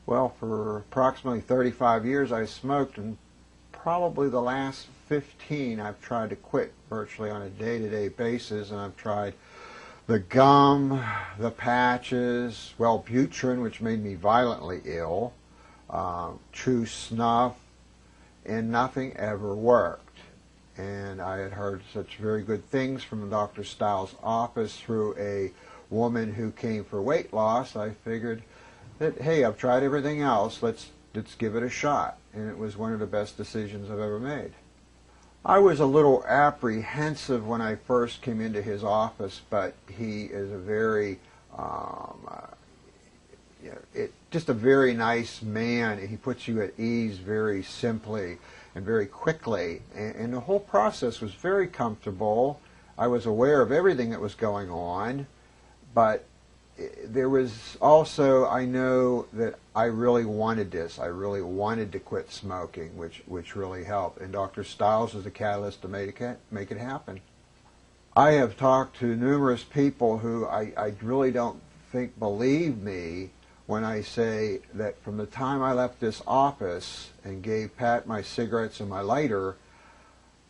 Well, for approximately 35 years I smoked, and probably the last 15 I've tried to quit virtually on a day-to-day basis, and I've tried the gum, the patches, Wellbutrin, which made me violently ill, chew snuff, and nothing ever worked. And I had heard such very good things from Dr. Stiles' office through a woman who came for weight loss. I figured that, hey, I've tried everything else, let's give it a shot. And it was one of the best decisions I've ever made. I was a little apprehensive when I first came into his office, but he is a very, just a very nice man. He puts you at ease very simply and very quickly, and the whole process was very comfortable. I was aware of everything that was going on, but there was also, I know that I really wanted this. I really wanted to quit smoking, which really helped. And Dr. Stiles was the catalyst to make it happen. I have talked to numerous people who I really don't think believe me when I say that from the time I left this office and gave Pat my cigarettes and my lighter,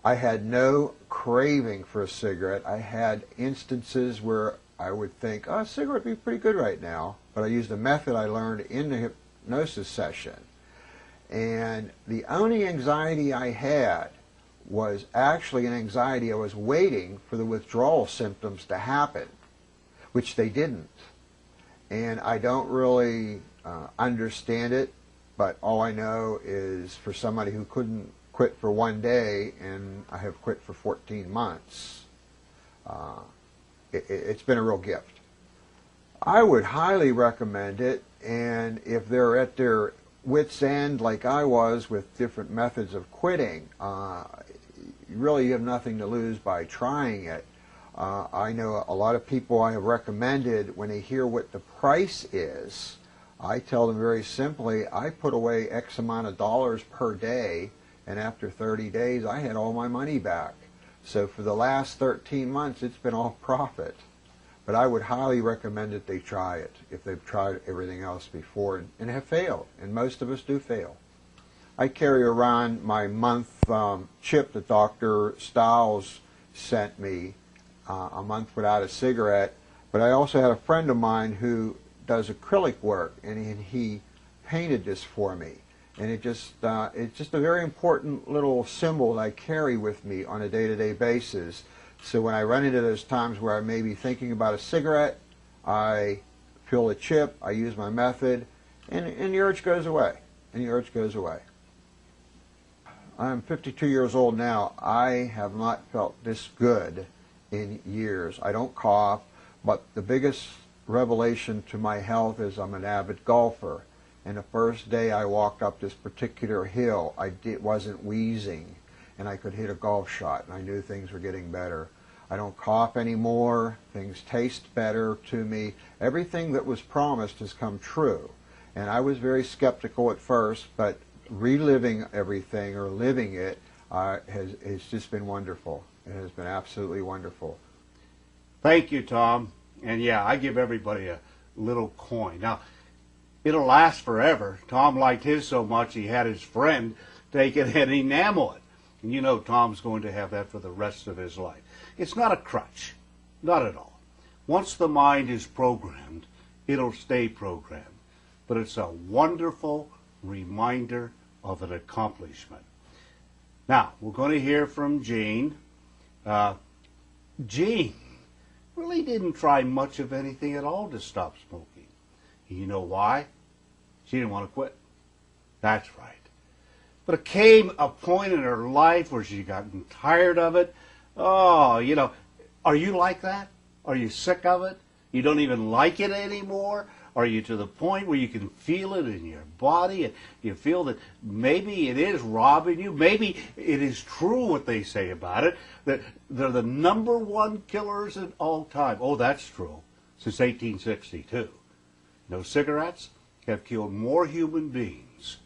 I had no craving for a cigarette. I had instances where I would think, oh, a cigarette would be pretty good right now. But I used a method I learned in the hypnosis session. And the only anxiety I had was actually an anxiety I was waiting for the withdrawal symptoms to happen, which they didn't. And I don't really understand it, but all I know is for somebody who couldn't quit for one day, and I have quit for 14 months, it's been a real gift. I would highly recommend it, and if they're at their wit's end like I was with different methods of quitting, really you have nothing to lose by trying it. I know a lot of people I have recommended, when they hear what the price is, I tell them very simply, I put away X amount of dollars per day, and after 30 days I had all my money back. So for the last 13 months, it's been all profit. But I would highly recommend that they try it if they've tried everything else before and have failed. And most of us do fail. I carry around my month chip that Dr. Stiles sent me, a month without a cigarette. But I also had a friend of mine who does acrylic work, and he painted this for me. And it's just a very important little symbol that I carry with me on a day-to-day basis. So when I run into those times where I may be thinking about a cigarette, I feel a chip, I use my method, and the urge goes away. And the urge goes away. I'm 52 years old now. I have not felt this good in years. I don't cough, but the biggest revelation to my health is I'm an avid golfer. And the first day I walked up this particular hill, I wasn't wheezing, and I could hit a golf shot, and I knew things were getting better. I don't cough anymore. Things taste better to me. Everything that was promised has come true. And I was very skeptical at first, but reliving everything or living it has just been wonderful. It has been absolutely wonderful. Thank you, Tom. And yeah, I give everybody a little coin. Now, it'll last forever. Tom liked his so much he had his friend take it and enamel it. And you know Tom's going to have that for the rest of his life. It's not a crutch. Not at all. Once the mind is programmed, it'll stay programmed. But it's a wonderful reminder of an accomplishment. Now, we're going to hear from Jean. Jean really didn't try much of anything at all to stop smoking. You know why? She didn't want to quit. That's right. But it came a point in her life where she got tired of it. Oh, you know, are you like that? Are you sick of it? You don't even like it anymore? Are you to the point where you can feel it in your body and you feel that maybe it is robbing you? Maybe it is true what they say about it, that they're the #1 killers in all time. Oh, that's true. Since 1862. No, cigarettes have killed more human beings.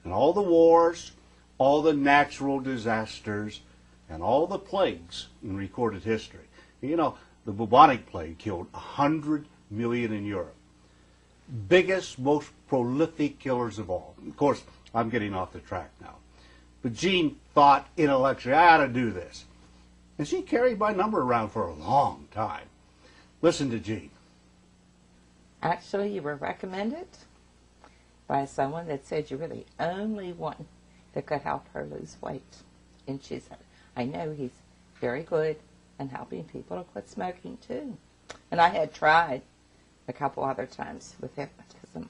And all the wars, all the natural disasters, and all the plagues in recorded history. You know, the bubonic plague killed 100 million in Europe. biggest, most prolific killers of all. Of course, I'm getting off the track now. But Jean thought intellectually, I ought to do this. And she carried my number around for a long time. Listen to Jean. Actually, you were recommended by someone that said you were the only one that could help her lose weight. And she said, I know he's very good in helping people to quit smoking too. And I had tried a couple other times with hypnotism,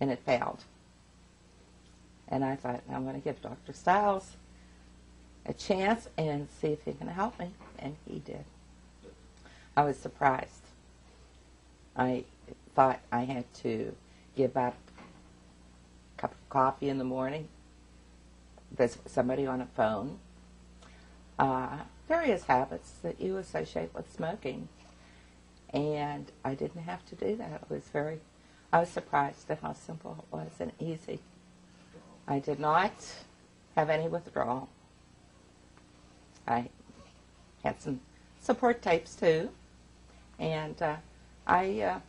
and it failed. And I thought, I'm going to give Dr. Stiles a chance and see if he can help me. And he did. I was surprised. I thought I had to give up a cup of coffee in the morning. There's somebody on a phone. Various habits that you associate with smoking. And I didn't have to do that. I was surprised at how simple it was and easy. I did not have any withdrawal. I had some support tapes too, and I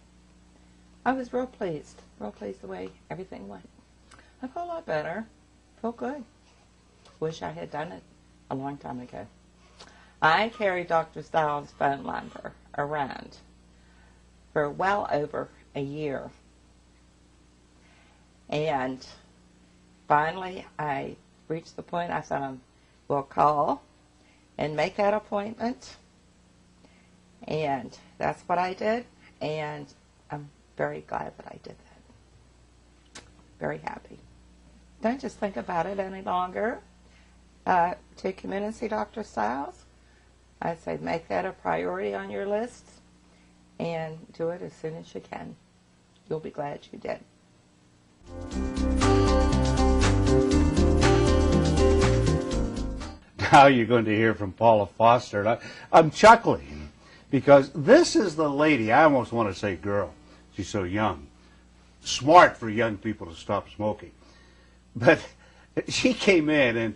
was real pleased the way everything went. I feel a lot better, feel good. Wish I had done it a long time ago. I carried Dr. Stiles' phone number around for well over a year, and finally I reached the point I thought, we'll call and make that appointment. And that's what I did, and I'm very glad that I did that. Very happy. Don't just think about it any longer. To come in and see Dr. Stiles, I say make that a priority on your list and do it as soon as you can. You'll be glad you did. Now you're going to hear from Paula Foster. And I'm chuckling because this is the lady, I almost want to say girl. She's so young. Smart for young people to stop smoking. But she came in and,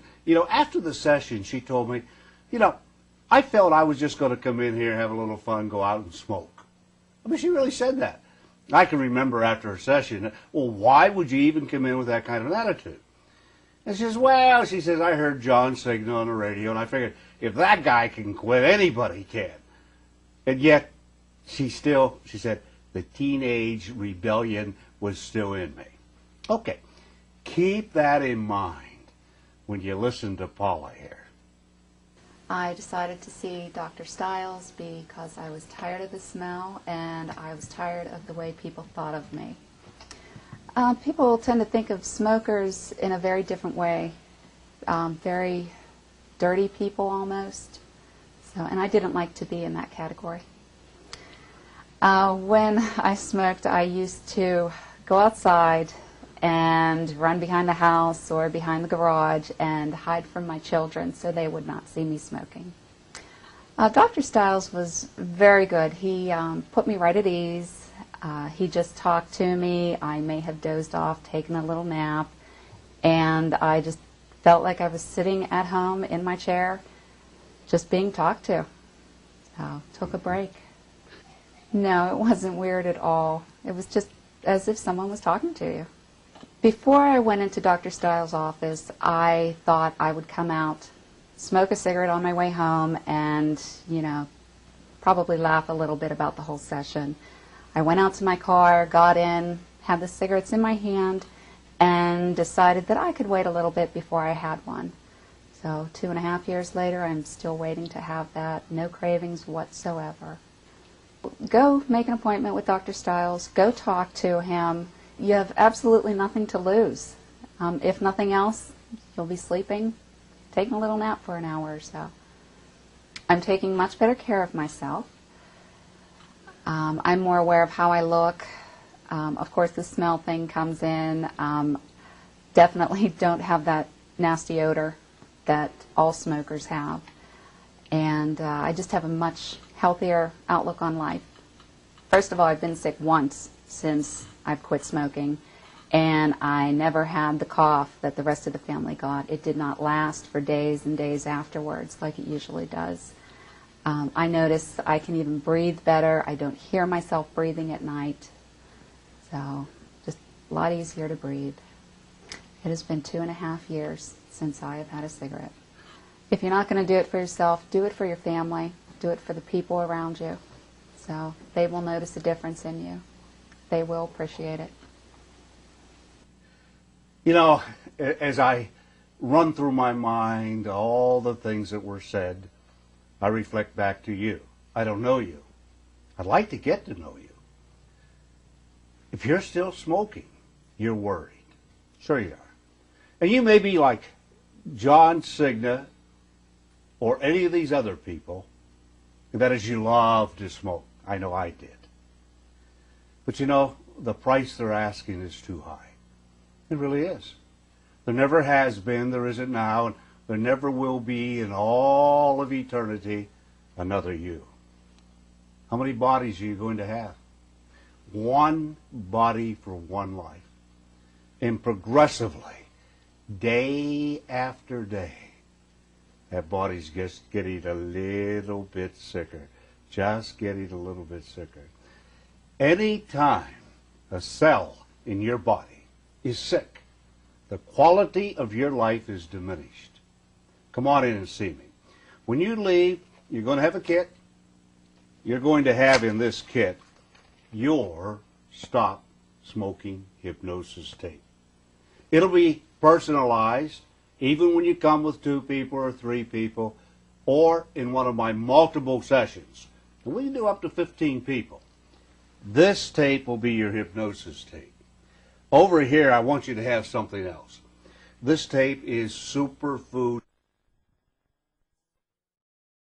after the session, she told me, I felt I was just going to come in here, have a little fun, go out and smoke. I mean, she really said that. I can remember after her session, well, why would you even come in with that kind of an attitude? And she says, well, I heard John Signal on the radio, and I figured if that guy can quit, anybody can. And yet, she said, the teenage rebellion was still in me. Okay, keep that in mind when you listen to Paula here. I decided to see Dr. Stiles because I was tired of the smell and I was tired of the way people thought of me. People tend to think of smokers in a very different way, very dirty people almost. And I didn't like to be in that category. When I smoked, I used to go outside and run behind the house or behind the garage and hide from my children so they would not see me smoking. Dr. Stiles was very good. He put me right at ease. He just talked to me. I may have dozed off, taken a little nap, and I just felt like I was sitting at home in my chair just being talked to. So took a break. No, it wasn't weird at all. It was just as if someone was talking to you. Before I went into Dr. Stiles' office, I thought I would come out, smoke a cigarette on my way home, and, probably laugh a little bit about the whole session. I went out to my car, got in, had the cigarettes in my hand, and decided that I could wait a little bit before I had one. So 2.5 years later, I'm still waiting to have that. No cravings whatsoever. Go make an appointment with Dr. Stiles. Go talk to him. You have absolutely nothing to lose. If nothing else, you'll be sleeping, taking a little nap for an hour or so. I'm taking much better care of myself. I'm more aware of how I look. Of course, the smell thing comes in. Definitely don't have that nasty odor that all smokers have. And I just have a much healthier outlook on life. First of all, I've been sick once since I've quit smoking, and I never had the cough that the rest of the family got. It did not last for days and days afterwards like it usually does. I notice I can even breathe better. I don't hear myself breathing at night. So just a lot easier to breathe. It has been 2.5 years since I have had a cigarette. If you're not going to do it for yourself, do it for your family. Do it for the people around you. So they will notice a difference in you. They will appreciate it. You know, as I run through my mind all the things that were said, I reflect back to you. I don't know you. I'd like to get to know you. If you're still smoking, you're worried. Sure you are. And you may be like John Cigna or any of these other people, that is, you love to smoke. I know I did. But you know, the price they're asking is too high. It really is. There never has been, there isn't now, and there never will be in all of eternity another you. How many bodies are you going to have? One body for one life. And progressively, day after day, that body's just getting a little bit sicker. Just getting a little bit sicker. Any time a cell in your body is sick, the quality of your life is diminished. Come on in and see me. When you leave, you're going to have a kit. You're going to have in this kit your Stop Smoking Hypnosis tape. It'll be personalized, even when you come with 2 people or 3 people, or in one of my multiple sessions. And we can do up to 15 people. This tape will be your hypnosis tape. Over here, I want you to have something else. This tape is Superfood